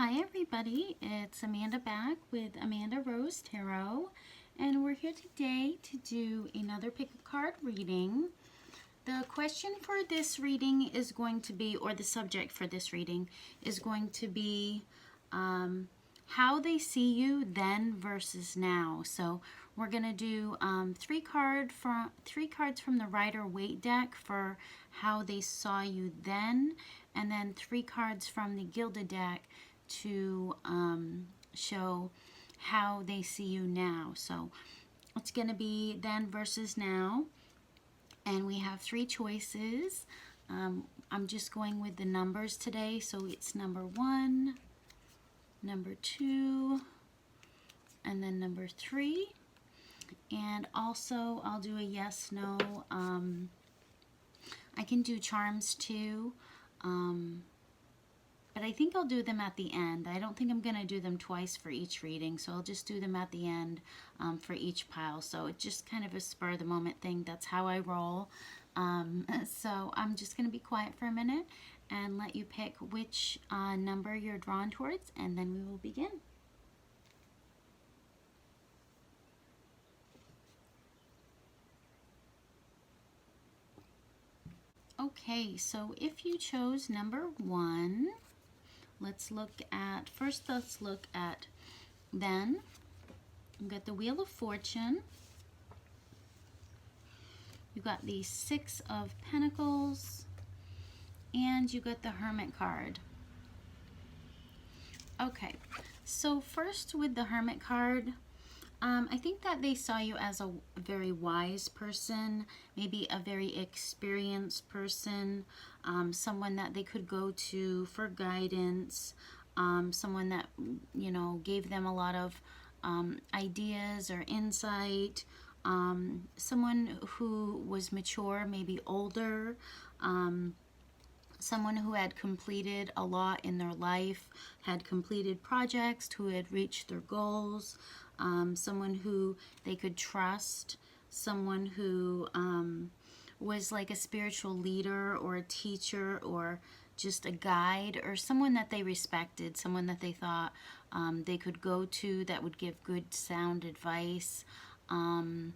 Hi everybody, it's Amanda back with Amandarosetarot, and we're here today to do another pick a card reading. The question for this reading is going to be, or the subject for this reading is going to be how they see you then versus now. So we're going to do three cards from the Rider-Waite deck for how they saw you then, and then 3 cards from the Gilded deck to show how they see you now. So it's going to be then versus now, and we have 3 choices. I'm just going with the numbers today, so it's number 1, number 2, and then number 3. And also I'll do a yes no. I can do charms too, but I think I'll do them at the end. I don't think I'm going to do them twice for each reading, so I'll just do them at the end for each pile. So it's just kind of a spur of the moment thing. That's how I roll. So I'm just going to be quiet for a minute and let you pick which number you're drawn towards, and then we will begin. Okay, so if you chose number 1, let's look at then. We've got the Wheel of Fortune. You've got the 6 of Pentacles, and you got the Hermit card. Okay, so first with the Hermit card, I think that they saw you as a very wise person, maybe a very experienced person, someone that they could go to for guidance, someone that, you know, gave them a lot of ideas or insight, someone who was mature, maybe older, someone who had completed a lot in their life, had completed projects, who had reached their goals, someone who they could trust, someone who was like a spiritual leader or a teacher or just a guide, or someone that they respected, someone that they thought they could go to that would give good sound advice, and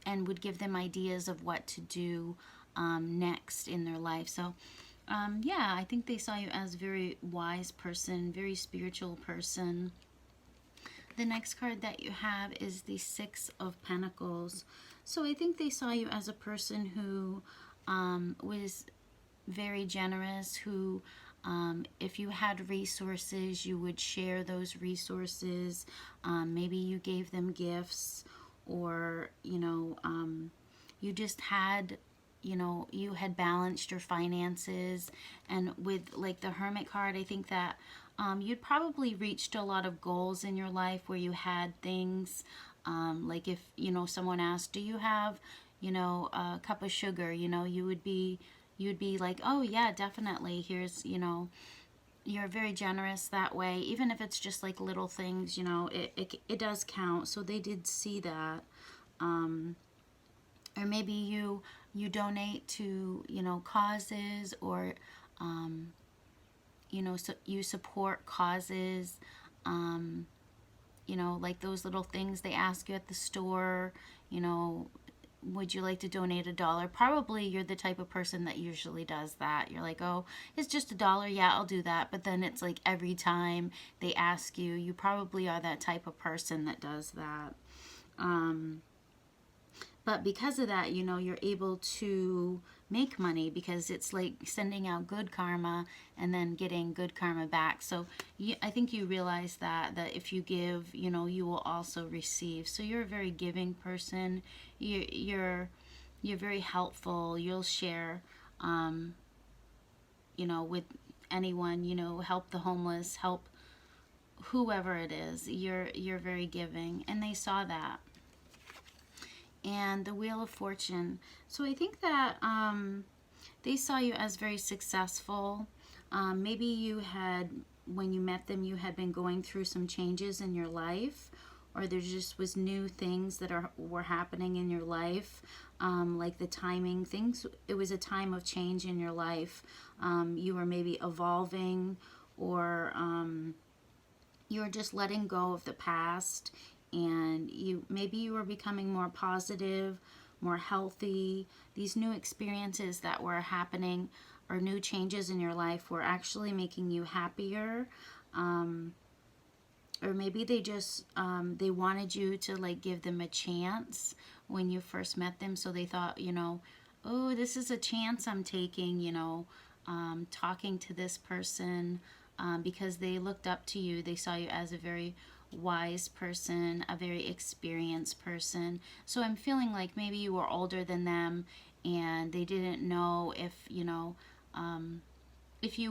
would give them ideas of what to do next in their life. So yeah, I think they saw you as a very wise person, very spiritual person. The next card that you have is the 6 of Pentacles. So I think they saw you as a person who was very generous, who if you had resources, you would share those resources. Maybe you gave them gifts, or, you know, you just had, you know, you had balanced your finances. And with like the Hermit card, I think that you'd probably reached a lot of goals in your life where you had things, like if, you know, someone asked, do you have, you know, a cup of sugar, you know, you'd be like, oh yeah, definitely, here's, you know, you're very generous that way. Even if it's just like little things, you know, it does count. So they did see that. Or maybe you donate to, you know, causes, or you know, so you support causes, you know, like those little things they ask you at the store, you know, would you like to donate $1? Probably you're the type of person that usually does that. You're like, oh, it's just $1, yeah, I'll do that. But then it's like every time they ask you, you probably are that type of person that does that. But because of that, you know, you're able to make money, because it's like sending out good karma and then getting good karma back. So I think you realize that if you give, you know, you will also receive. So you're a very giving person. You're very helpful. You'll share, you know, with anyone, you know, help the homeless, help whoever it is. You're very giving, and they saw that. And the Wheel of Fortune. So I think that they saw you as very successful. Maybe you had, when you met them, you had been going through some changes in your life, or there just was new things that were happening in your life, like the timing things. It was a time of change in your life. You were maybe evolving, or you're just letting go of the past, and maybe you were becoming more positive, more healthy. These new experiences that were happening, or new changes in your life, were actually making you happier. Or maybe they just they wanted you to like give them a chance when you first met them, so they thought, oh, this is a chance I'm taking, talking to this person, because they looked up to you. They saw you as a very wise person, a very experienced person. So I'm feeling like maybe you were older than them, and they didn't know if you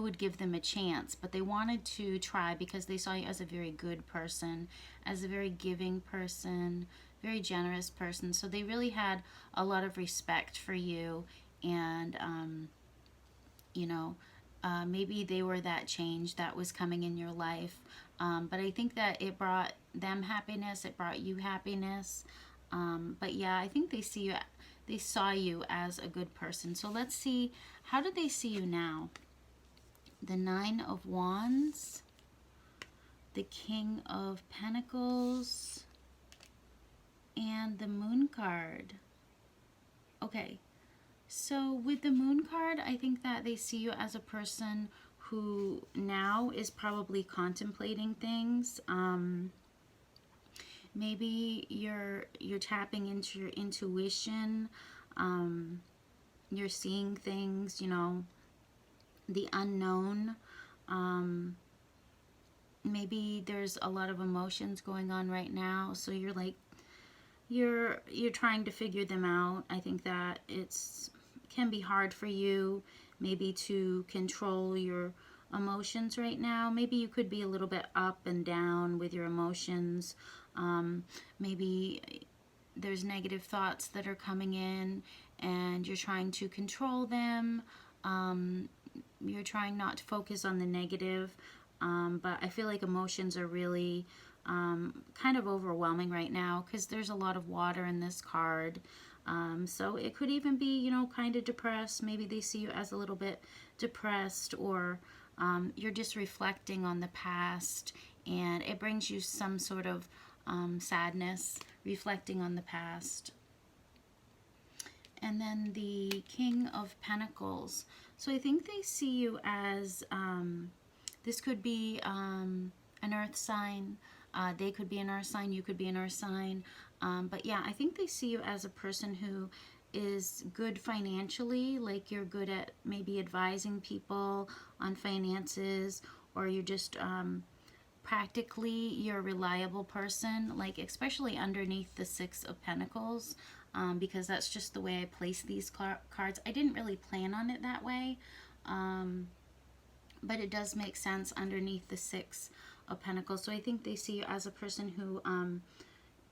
would give them a chance, but they wanted to try because they saw you as a very good person, as a very giving person, very generous person. So they really had a lot of respect for you, and maybe they were that change that was coming in your life. But I think that it brought them happiness, it brought you happiness. But yeah, I think they saw you as a good person. So let's see, how do they see you now? The Nine of Wands, the King of Pentacles, and the Moon card. Okay, so with the Moon card, I think that they see you as a person who now is probably contemplating things. Maybe you're tapping into your intuition. You're seeing things, the unknown. Maybe there's a lot of emotions going on right now, so you're like you're trying to figure them out. I think that can be hard for you maybe to control your emotions right now. Maybe you could be a little bit up and down with your emotions. Maybe there's negative thoughts that are coming in and you're trying to control them. You're trying not to focus on the negative, but I feel like emotions are really kind of overwhelming right now because there's a lot of water in this card. So it could even be, kind of depressed. Maybe they see you as a little bit depressed, or you're just reflecting on the past and it brings you some sort of sadness, reflecting on the past. And then the King of Pentacles. So I think they see you as, this could be an earth sign. They could be an earth sign. You could be an earth sign. But yeah, I think they see you as a person who is good financially. Like you're good at maybe advising people on finances, or you're just practically you're a reliable person, like especially underneath the Six of Pentacles. Because that's just the way I place these cards. I didn't really plan on it that way, but it does make sense underneath the Six of Pentacles. So I think they see you as a person who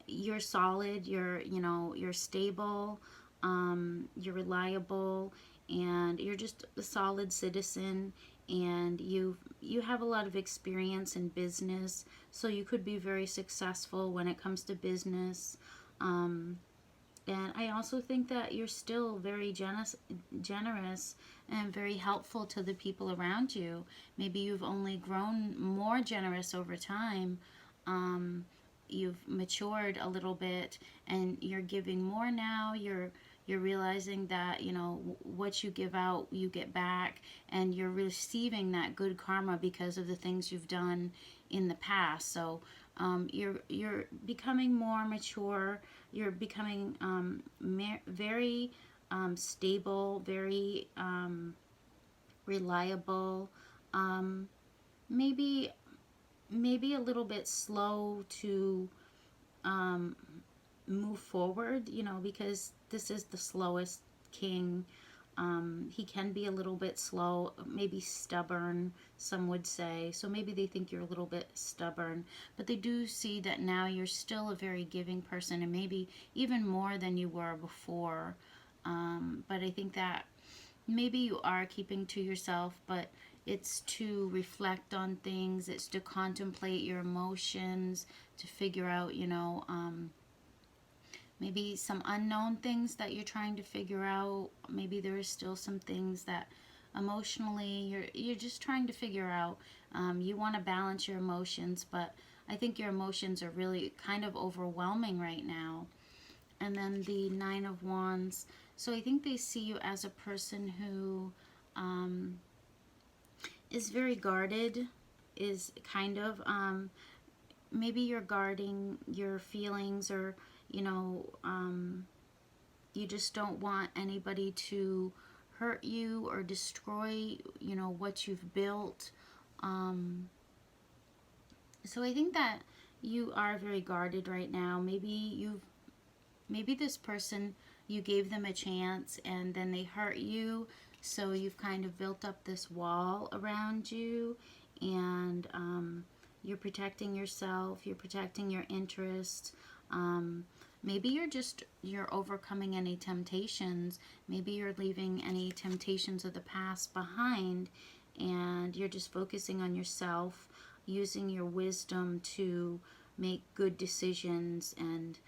you're solid, you're stable, you're reliable, and you're just a solid citizen, and you have a lot of experience in business, so you could be very successful when it comes to business. And I also think that you're still very generous and very helpful to the people around you. Maybe you've only grown more generous over time. You've matured a little bit and you're giving more now. You're realizing that, what you give out, you get back, and you're receiving that good karma because of the things you've done in the past. So you're becoming more mature. You're becoming very stable, very reliable. Maybe a little bit slow to move forward, because this is the slowest king. He can be a little bit slow, maybe stubborn, some would say. So maybe they think you're a little bit stubborn, but they do see that now you're still a very giving person, and maybe even more than you were before. But I think that maybe you are keeping to yourself, but it's to reflect on things. It's to contemplate your emotions, to figure out, maybe some unknown things that you're trying to figure out. Maybe there are still some things that emotionally, you're just trying to figure out. You want to balance your emotions, but I think your emotions are really kind of overwhelming right now. And then the Nine of Wands. So I think they see you as a person who is very guarded, is kind of, maybe you're guarding your feelings, or, you know, you just don't want anybody to hurt you or destroy, you know, what you've built. So I think that you are very guarded right now. Maybe this person, you gave them a chance and then they hurt you, so you've kind of built up this wall around you, and you're protecting yourself, you're protecting your interests. Maybe you're overcoming any temptations. Maybe you're leaving any temptations of the past behind, and you're just focusing on yourself, using your wisdom to make good decisions, and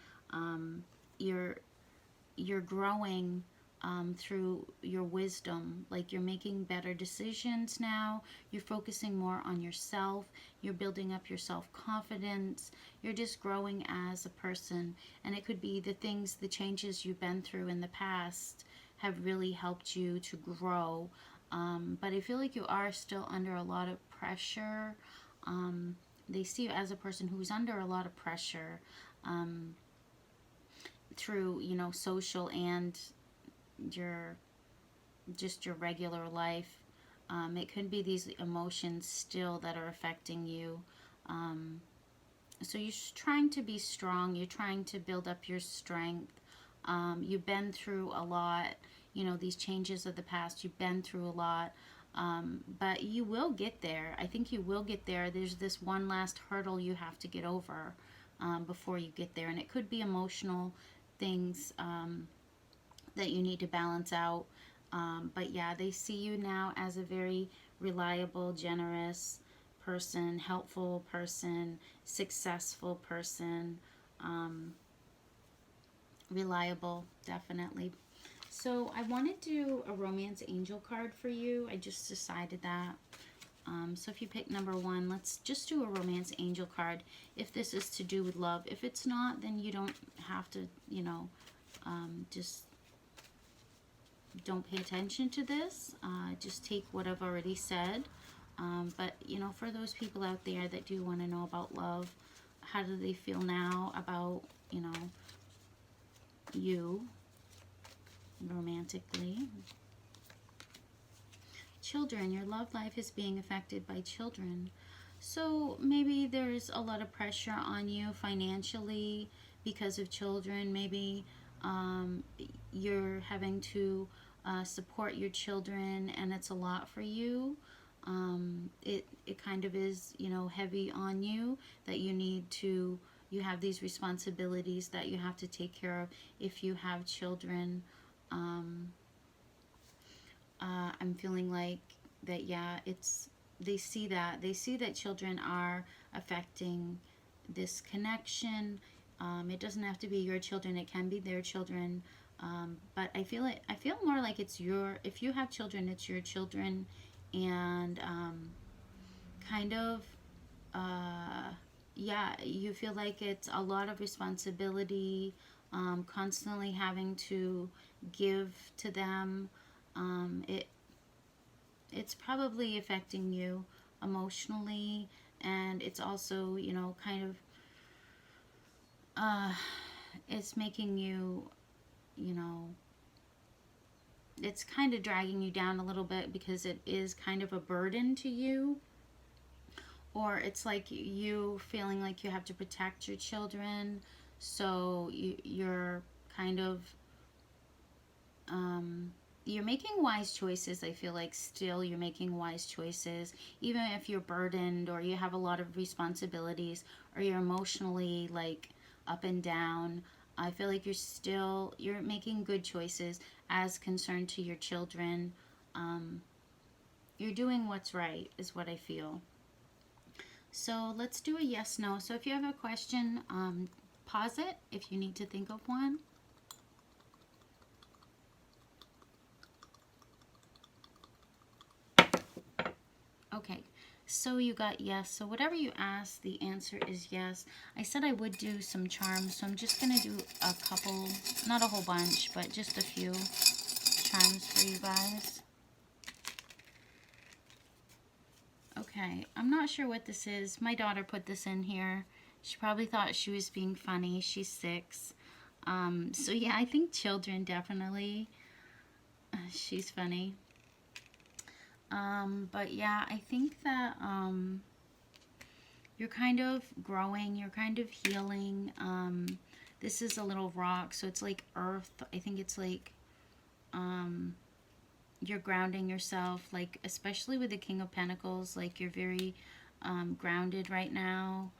you're growing through your wisdom. Like, you're making better decisions now. You're focusing more on yourself. You're building up your self-confidence. You're just growing as a person. And it could be the changes you've been through in the past have really helped you to grow. But I feel like you are still under a lot of pressure. They see you as a person who's under a lot of pressure through, you know, social and your regular life. It could be these emotions still that are affecting you. So you're trying to be strong. You're trying to build up your strength. You've been through a lot. You know, these changes of the past, you've been through a lot. But you will get there. I think you will get there. There's this one last hurdle you have to get over before you get there. And it could be emotional things that you need to balance out. But yeah, they see you now as a very reliable, generous person, helpful person, successful person, reliable, definitely. So I want to do a romance angel card for you. I just decided that. So if you pick number 1, let's just do a romance angel card if this is to do with love. If it's not, then you don't have to, you know, just don't pay attention to this. Just take what I've already said. But, you know, for those people out there that do want to know about love, how do they feel now about, you know, you romantically? Children, your love life is being affected by children. So maybe there's a lot of pressure on you financially because of children. Maybe you're having to support your children, and it's a lot for you. It kind of is, you know, heavy on you, that you have these responsibilities that you have to take care of if you have children. I'm feeling like that, yeah, they see that children are affecting this connection. It doesn't have to be your children, it can be their children. But I feel more like if you have children, it's your children, and kind of, yeah, you feel like it's a lot of responsibility, constantly having to give to them. It's probably affecting you emotionally, and it's also, you know, kind of, it's making you, you know, it's kind of dragging you down a little bit because it is kind of a burden to you. Or it's like you feeling like you have to protect your children, so you're kind of, you're making wise choices. I feel like still you're making wise choices, even if you're burdened or you have a lot of responsibilities or you're emotionally like up and down. I feel like you're making good choices as concerned to your children. You're doing what's right is what I feel. So let's do a yes, no. So if you have a question, pause it if you need to think of one. Okay, so you got yes. So whatever you ask, the answer is yes. I said I would do some charms, so I'm just going to do a couple, not a whole bunch, but just a few charms for you guys. Okay, I'm not sure what this is. My daughter put this in here. She probably thought she was being funny. She's 6. So yeah, I think children definitely. She's funny. But yeah, I think that you're kind of growing, you're kind of healing. This is a little rock, so it's like earth. I think it's like you're grounding yourself, like especially with the King of Pentacles, like you're very grounded right now,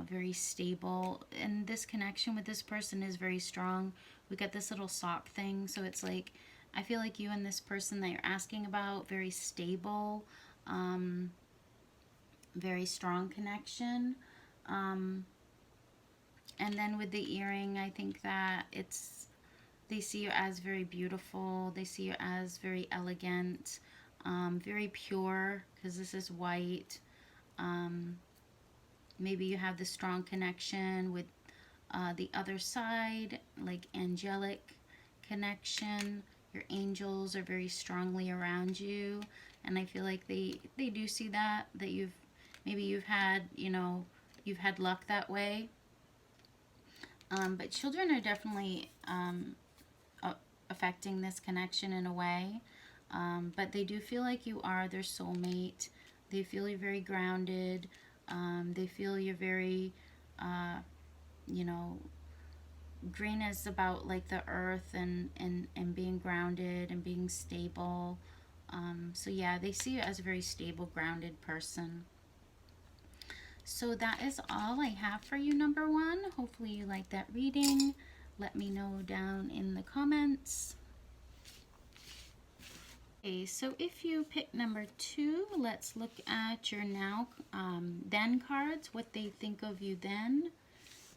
very stable. And this connection with this person is very strong. We got this little sock thing, so it's like I feel like you and this person that you're asking about, very stable, very strong connection. And then with the earring, I think that they see you as very beautiful. They see you as very elegant, very pure, because this is white. Maybe you have this strong connection with the other side, like angelic connection. Your angels are very strongly around you, and I feel like they do see that you've had, you've had luck that way. But children are definitely affecting this connection in a way. But they do feel like you are their soulmate. They feel you're very grounded. They feel you're very, you know, green is about like the earth and being grounded and being stable. So yeah, they see you as a very stable, grounded person. So that is all I have for you, number 1. Hopefully you like that reading. Let me know down in the comments. Okay, so if you pick number 2, let's look at your now, then cards, what they think of you then.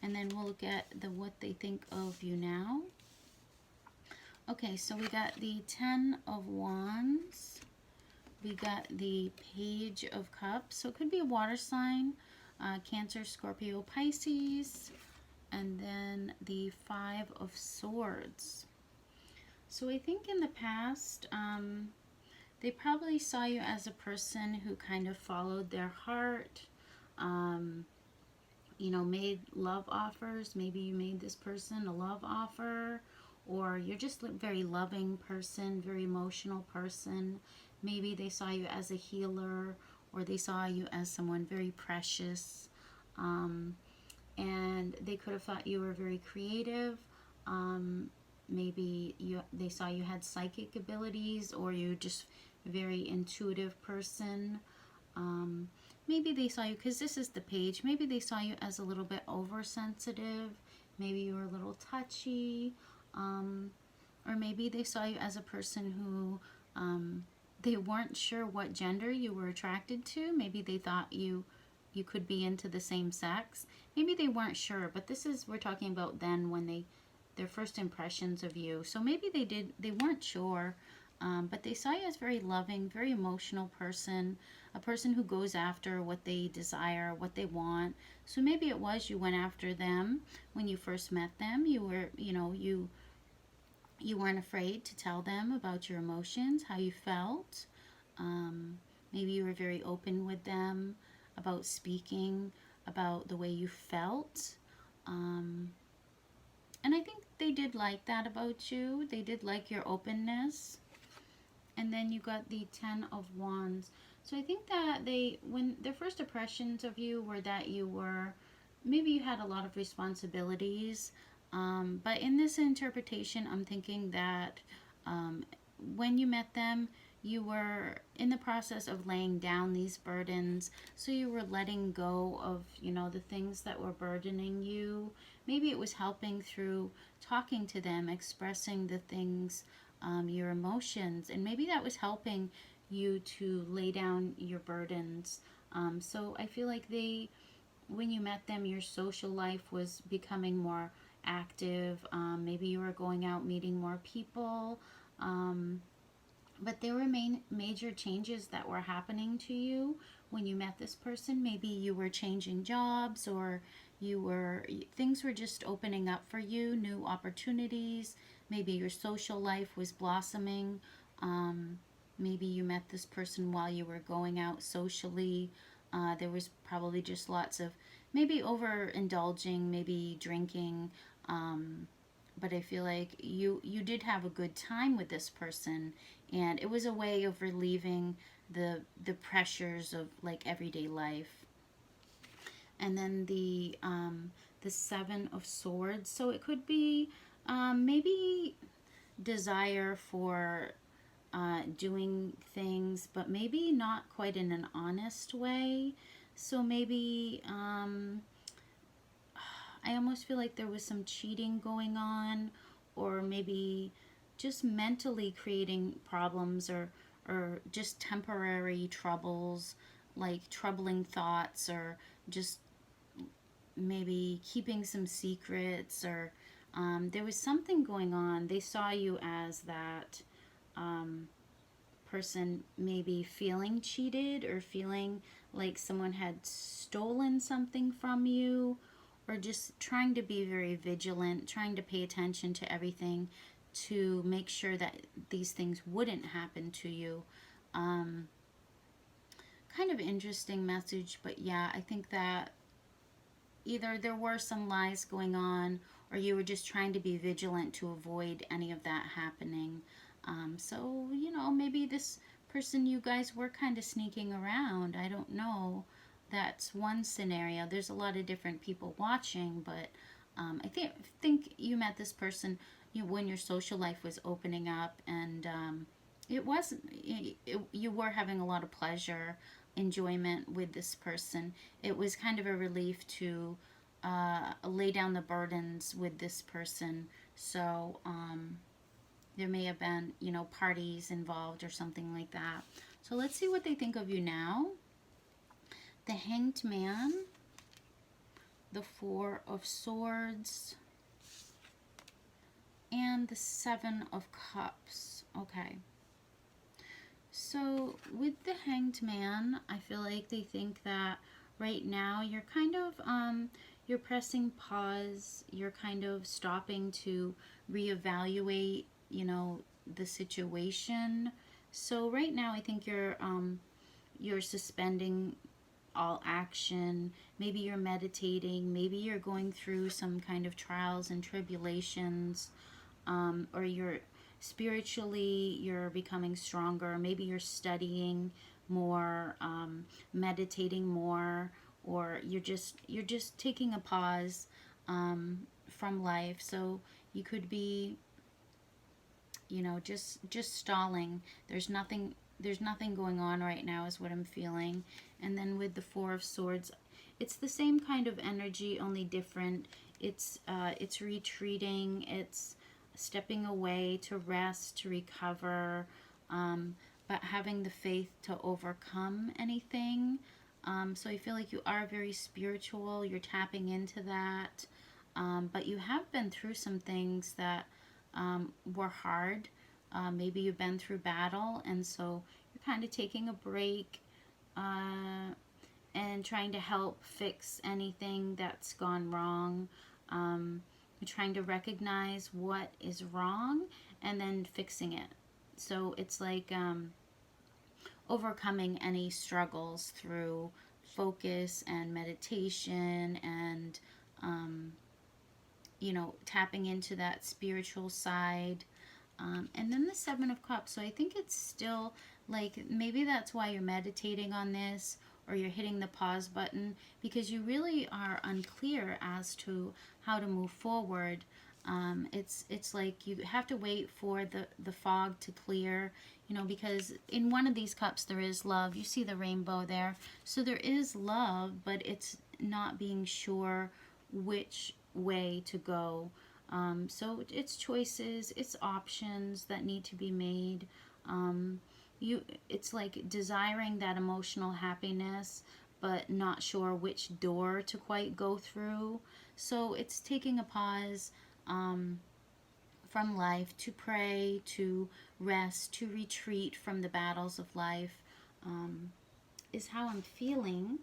And then we'll look at what they think of you now. Okay, so we got the 10 of Wands. We got the Page of Cups. So it could be a water sign, Cancer, Scorpio, Pisces. And then the 5 of Swords. So I think in the past, they probably saw you as a person who kind of followed their heart, made love offers. Maybe you made this person a love offer, or you're just a very loving person, very emotional person. Maybe they saw you as a healer, or they saw you as someone very precious. And they could have thought you were very creative. Maybe they saw you had psychic abilities, or you just very intuitive person. Maybe they saw you, because this is the Page, maybe they saw you as a little bit oversensitive. Maybe you were a little touchy. Or maybe they saw you as a person who they weren't sure what gender you were attracted to. They thought you could be into the same sex. Maybe they weren't sure, but we're talking about then when their first impressions of you. So maybe they weren't sure, but they saw you as very loving, very emotional person, a person who goes after what they desire, what they want. So maybe it was you went after them when you first met them. You were, you weren't afraid to tell them about your emotions, how you felt. Maybe you were very open with them about speaking about the way you felt. And I think they did like that about you. They did like your openness. And then you got the 10 of Wands. So I think that when their first impressions of you were that maybe you had a lot of responsibilities. But in this interpretation, I'm thinking that when you met them, you were in the process of laying down these burdens. So you were letting go of, the things that were burdening you. Maybe it was helping through talking to them, expressing the things, your emotions. And maybe that was helping you to lay down your burdens. So I feel like when you met them, your social life was becoming more active. Maybe you were going out meeting more people. But there were major changes that were happening to you when you met this person. Maybe you were changing jobs, or things were just opening up for you, new opportunities. Maybe your social life was blossoming. Maybe you met this person while you were going out socially. There was probably just lots of maybe overindulging, maybe drinking. But I feel like you did have a good time with this person, and it was a way of relieving the pressures of like everyday life. And then the Seven of Swords. So it could be maybe desire for doing things, but maybe not quite in an honest way. So maybe I almost feel like there was some cheating going on, or maybe just mentally creating problems, or just temporary troubles, like troubling thoughts, or just maybe keeping some secrets, or there was something going on. They saw you as that person, maybe feeling cheated, or feeling like someone had stolen something from you, or just trying to be very vigilant, trying to pay attention to everything to make sure that these things wouldn't happen to you. Kind of interesting message, but yeah, I think that either there were some lies going on, or you were just trying to be vigilant to avoid any of that happening. So, maybe this person, you guys were kind of sneaking around. I don't know. That's one scenario. There's a lot of different people watching, but I think you met this person when your social life was opening up, and it wasn't. You were having a lot of pleasure, enjoyment with this person. It was kind of a relief to lay down the burdens with this person. So there may have been, parties involved or something like that. So let's see what they think of you now. The Hanged Man, the Four of Swords, and the Seven of Cups. Okay. So with the Hanged Man, I feel like they think that right now you're kind of you're pressing pause, you're kind of stopping to reevaluate, the situation. So right now I think you're suspending all action. Maybe you're meditating, maybe you're going through some kind of trials and tribulations, or you're spiritually, you're becoming stronger. Maybe you're studying more, meditating more, or you're just taking a pause from life. So you could be, just stalling. There's nothing going on right now, is what I'm feeling. And then with the Four of Swords, it's the same kind of energy, only different. It's retreating, it's stepping away to rest, to recover, but having the faith to overcome anything. So I feel like you are very spiritual, you're tapping into that, but you have been through some things that were hard. Maybe you've been through battle, and so you're kind of taking a break and trying to help fix anything that's gone wrong. You're trying to recognize what is wrong and then fixing it. So it's like overcoming any struggles through focus and meditation, and tapping into that spiritual side. And then the Seven of Cups. So I think it's still like, maybe that's why you're meditating on this, or you're hitting the pause button, because you really are unclear as to how to move forward. It's like you have to wait for the fog to clear, because in one of these cups there is love. You see the rainbow there. So there is love, but it's not being sure which way to go. So it's choices, it's options that need to be made. It's like desiring that emotional happiness, but not sure which door to quite go through. So it's taking a pause from life, to pray, to rest, to retreat from the battles of life, is how I'm feeling.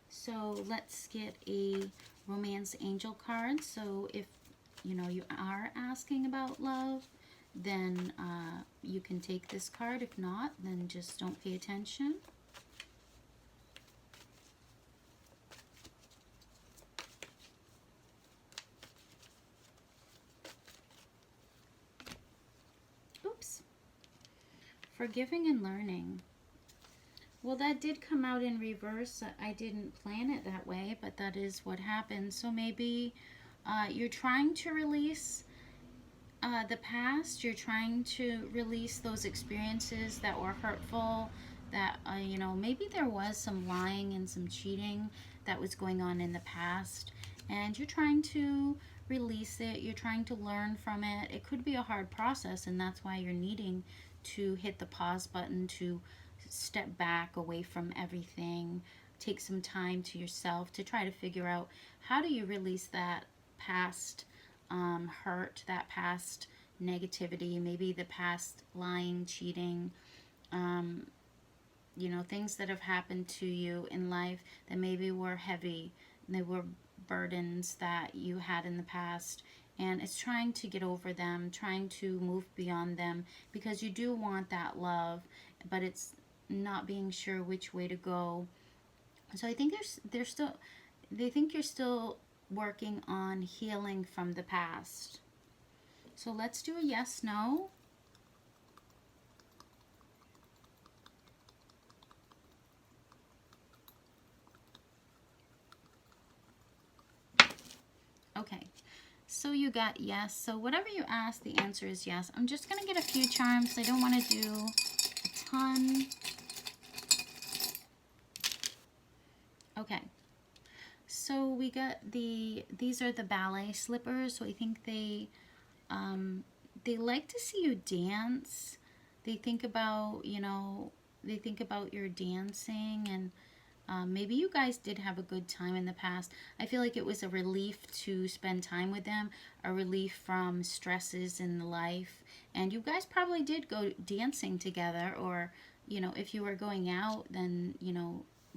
So let's get a romance angel card. So if you are asking about love, then you can take this card. If not, then just don't pay attention. Oops. Forgiving and learning. Well, that did come out in reverse. I didn't plan it that way, but that is what happened. So maybe you're trying to release the past. You're trying to release those experiences that were hurtful, that, maybe there was some lying and some cheating that was going on in the past. And you're trying to release it. You're trying to learn from it. It could be a hard process, and that's why you're needing to hit the pause button, to step back away from everything, take some time to yourself to try to figure out how do you release that past hurt, that past negativity, maybe the past lying, cheating, things that have happened to you in life that maybe were heavy, they were burdens that you had in the past. And it's trying to get over them, trying to move beyond them, because you do want that love, but it's not being sure which way to go. So I think they think you're still working on healing from the past. So let's do a yes, no. Okay, so you got yes. So whatever you ask, the answer is yes. I'm just going to get a few charms. I don't want to do a ton. Okay, so we got these are the ballet slippers. So I think they like to see you dance. They think about, your dancing, and maybe you guys did have a good time in the past. I feel like it was a relief to spend time with them, a relief from stresses in life. And you guys probably did go dancing together, or, if you were going out, then,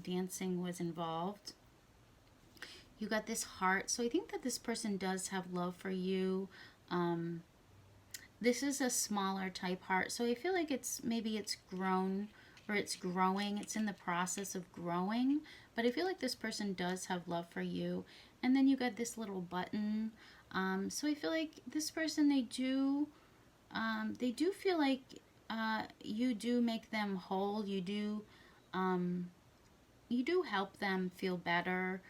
dancing was involved. You got this heart. So I think that this person does have love for you. This is a smaller type heart. So I feel like maybe it's grown, or it's growing. It's in the process of growing. But I feel like this person does have love for you. And then you got this little button. So I feel like this person, they do feel like you do make them whole. You do help them feel better.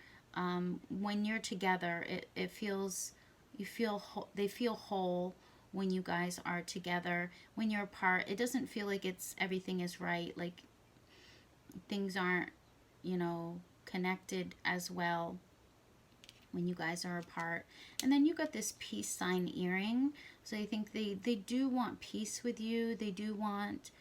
When you're together, they feel whole. When you guys are together, when you're apart, it doesn't feel like everything is right, like things aren't, connected as well when you guys are apart. And then you got this peace sign earring. So I think they do want peace with you. They do want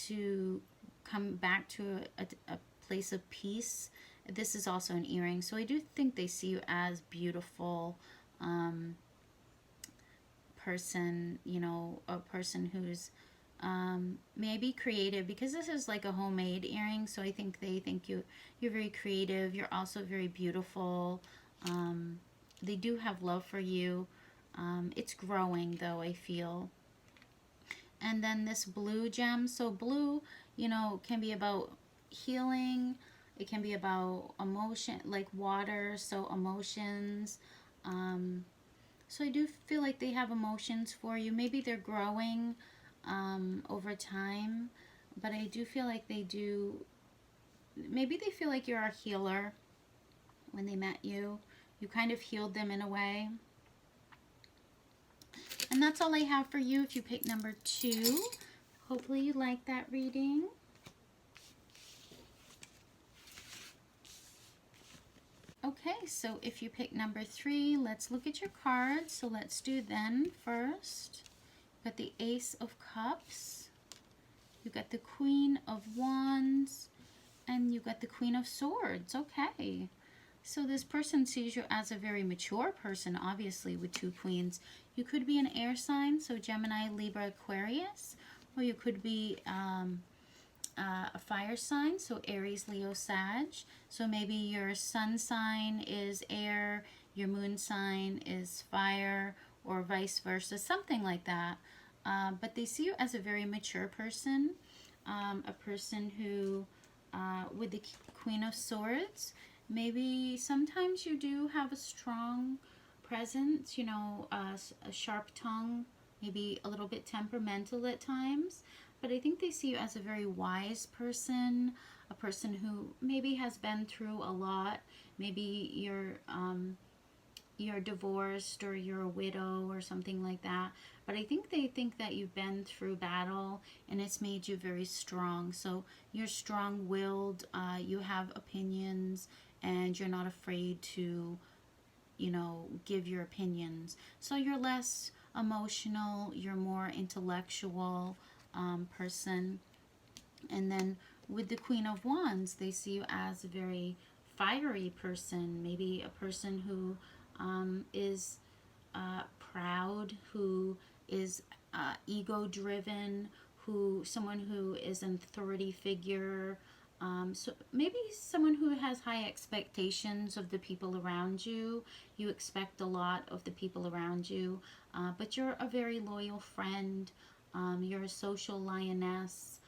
to come back to a place of peace. This is also an earring. So I do think they see you as beautiful, person, a person who's maybe creative, because this is like a homemade earring. So I think they think you're very creative. You're also very beautiful. They do have love for you. It's growing though, I feel. And then this blue gem. So blue, can be about healing. It can be about emotion, like water. So emotions. So I do feel like they have emotions for you. Maybe they're growing over time, but I do feel like maybe they feel like you're a healer when they met you. You kind of healed them in a way. And that's all I have for you if you pick number 2. Hopefully you like that reading. Okay, so if you pick number 3, let's look at your cards. So let's do then first. You got the Ace of Cups. You got the Queen of Wands. And you got the Queen of Swords. Okay. So this person sees you as a very mature person, obviously, with 2 queens. You could be an air sign, so Gemini, Libra, Aquarius, or you could be a fire sign, so Aries, Leo, Sag. So maybe your sun sign is air, your moon sign is fire, or vice versa, something like that. But they see you as a very mature person, a person who, with the Queen of Swords, maybe sometimes you do have a strong presence, you know, a sharp tongue, maybe a little bit temperamental at times. But I think they see you as a very wise person, a person who maybe has been through a lot. Maybe you're divorced or you're a widow or something like that. But I think they think that you've been through battle and it's made you very strong. So you're strong-willed, you have opinions, and you're not afraid to, you know, give your opinions. So you're less emotional, you're more intellectual person. And then with the Queen of Wands, they see you as a very fiery person, maybe a person who is proud, who is ego-driven, someone who is an authority figure. So maybe someone who has high expectations of the people around you. You expect a lot of the people around you, but you're a very loyal friend. You're a social lioness.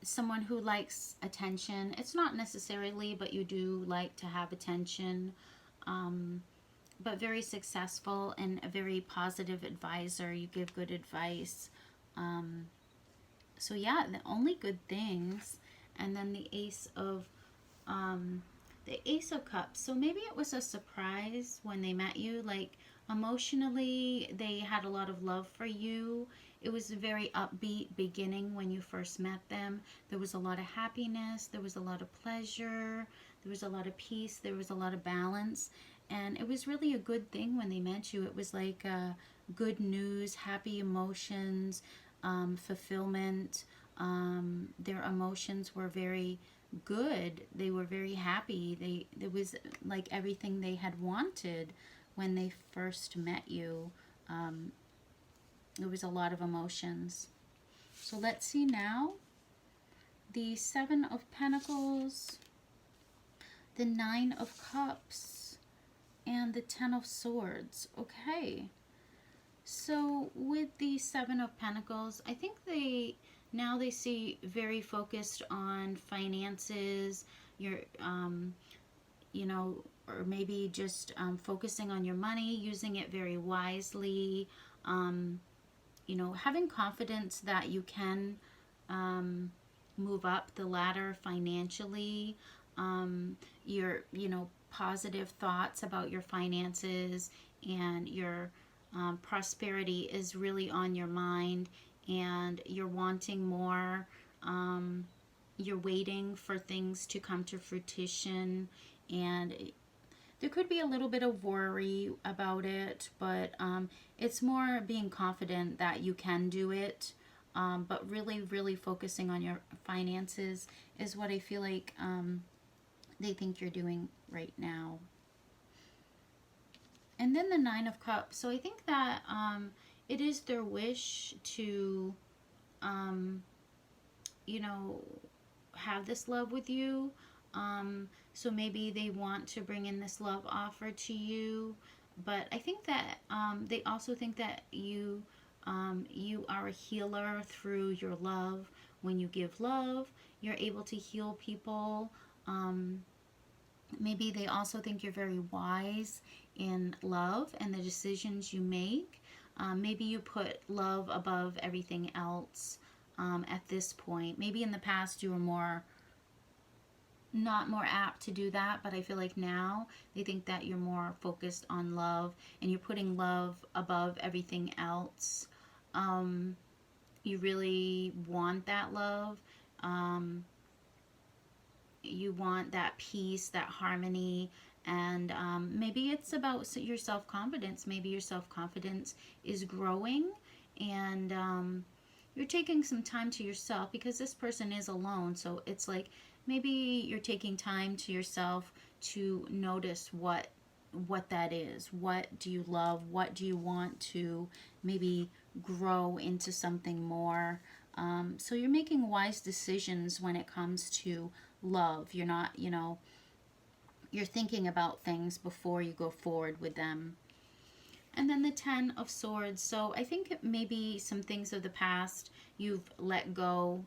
Someone who likes attention. It's not necessarily, but you do like to have attention. But very successful and a very positive advisor. You give good advice. So yeah, the only good things. And then the Ace of Cups. So maybe it was a surprise when they met you. Like emotionally, they had a lot of love for you. It was a very upbeat beginning when you first met them. There was a lot of happiness. There was a lot of pleasure. There was a lot of peace. There was a lot of balance. And it was really a good thing when they met you. It was like good news, happy emotions, fulfillment. Their emotions were very good. They were very happy. It was like everything they had wanted when they first met you. There was a lot of emotions. So let's see now. The Seven of Pentacles, the Nine of Cups, and the Ten of Swords. Okay. So with the Seven of Pentacles, I think they see very focused on finances, your, you know, or maybe just focusing on your money, using it very wisely, you know, having confidence that you can move up the ladder financially, your, you know, positive thoughts about your finances and your prosperity is really on your mind, and you're wanting more. You're waiting for things to come to fruition, and there could be a little bit of worry about it, but it's more being confident that you can do it. But really, really focusing on your finances is what I feel like they think you're doing right now. And then the Nine of Cups. So I think that it is their wish to, you know, have this love with you. So maybe they want to bring in this love offer to you. But I think that they also think that you are a healer through your love. When you give love, you're able to heal people. Maybe they also think you're very wise in love and the decisions you make. Maybe you put love above everything else at this point. Maybe in the past you were not more apt to do that, but I feel like now they think that you're more focused on love and you're putting love above everything else. You really want that love. You want that peace, that harmony, and maybe it's about your self-confidence. Maybe your self-confidence is growing, and you're taking some time to yourself because this person is alone. So it's like maybe you're taking time to yourself to notice what what that is. What do you love? What do you want to maybe grow into something more? So you're making wise decisions when it comes to love. You're not, you know, you're thinking about things before you go forward with them. And then the Ten of Swords. So I think maybe some things of the past you've let go,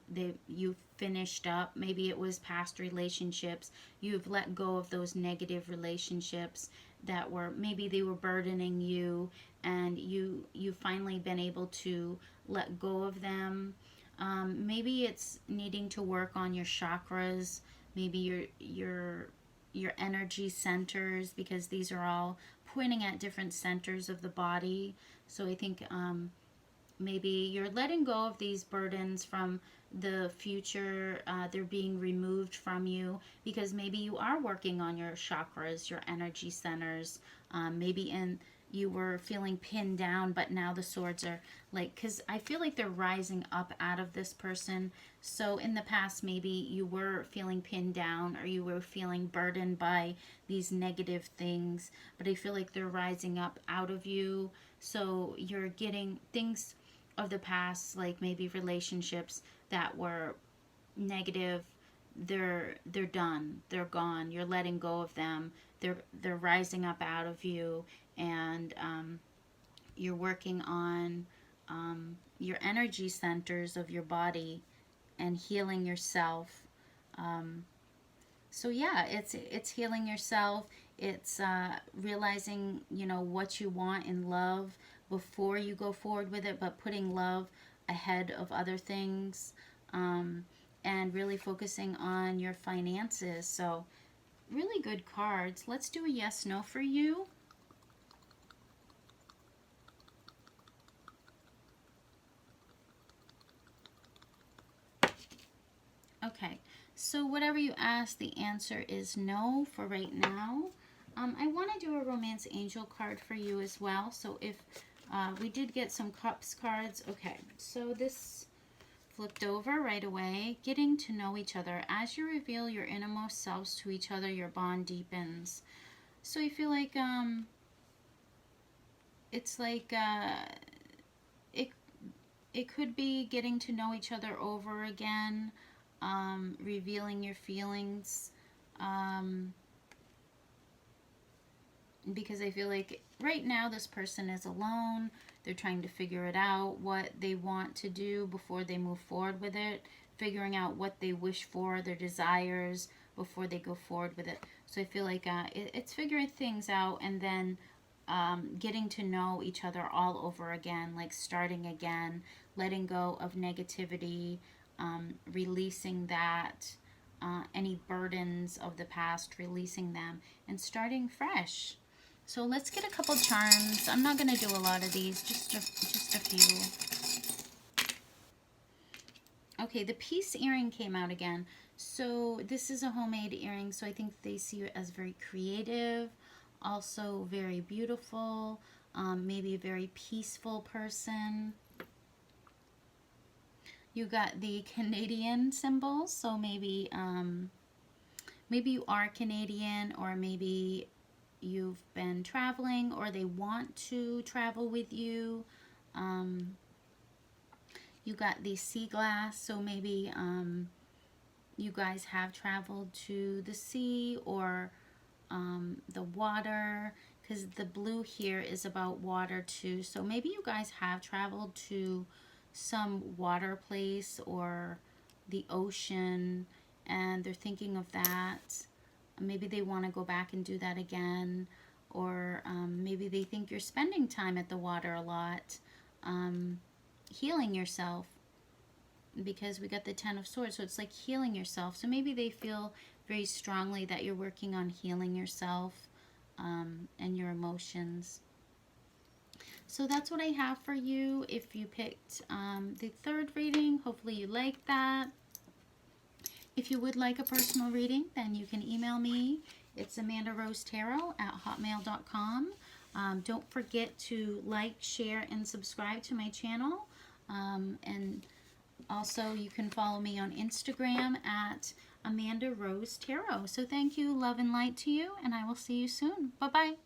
you've finished up. Maybe it was past relationships. You've let go of those negative relationships that were, maybe they were burdening you, and you've finally been able to let go of them. Maybe it's needing to work on your chakras, maybe your energy centers, because these are all pointing at different centers of the body. So I think maybe you're letting go of these burdens from the future. They're being removed from you because maybe you are working on your chakras, your energy centers. Maybe you were feeling pinned down, but now the swords are like, because I feel like they're rising up out of this person. So in the past, maybe you were feeling pinned down, or you were feeling burdened by these negative things, but I feel like they're rising up out of you. So you're getting things of the past, like maybe relationships that were negative, they're done, they're gone, you're letting go of them, they're rising up out of you, and you're working on your energy centers of your body and healing yourself. So yeah, it's healing yourself. It's realizing, you know, what you want in love before you go forward with it, but putting love ahead of other things, and really focusing on your finances. So really good cards. Let's do a yes, no for you. Okay, so whatever you ask, the answer is no for right now. I want to do a Romance Angel card for you as well. So if we did get some Cups cards. Okay, so this flipped over right away. Getting to know each other. As you reveal your innermost selves to each other, your bond deepens. So I feel like it's like it could be getting to know each other over again, revealing your feelings. Because I feel like right now this person is alone. They're trying to figure it out, what they want to do before they move forward with it, figuring out what they wish for, their desires, before they go forward with it. So I feel like it's figuring things out, and then getting to know each other all over again, like starting again, letting go of negativity, releasing that, any burdens of the past, releasing them, and starting fresh. So let's get a couple charms. I'm not going to do a lot of these, just a few. Okay, the peace earring came out again. So this is a homemade earring, so I think they see you as very creative, also very beautiful, maybe a very peaceful person. You got the Canadian symbols, so maybe maybe you are Canadian, or maybe you've been traveling, or they want to travel with you. You got the sea glass, so maybe you guys have traveled to the sea, or the water, because the blue here is about water too. So maybe you guys have traveled to some water place or the ocean, and they're thinking of that. Maybe they want to go back and do that again, or maybe they think you're spending time at the water a lot, healing yourself, because we got the Ten of Swords, so it's like healing yourself. So maybe they feel very strongly that you're working on healing yourself, and your emotions. So that's what I have for you. If you picked the third reading, hopefully you liked that. If you would like a personal reading, then you can email me. It's Amandarosetarot@hotmail.com. Don't forget to like, share, and subscribe to my channel. And also, you can follow me on Instagram at Amandarosetarot. So thank you, love and light to you, and I will see you soon. Bye-bye.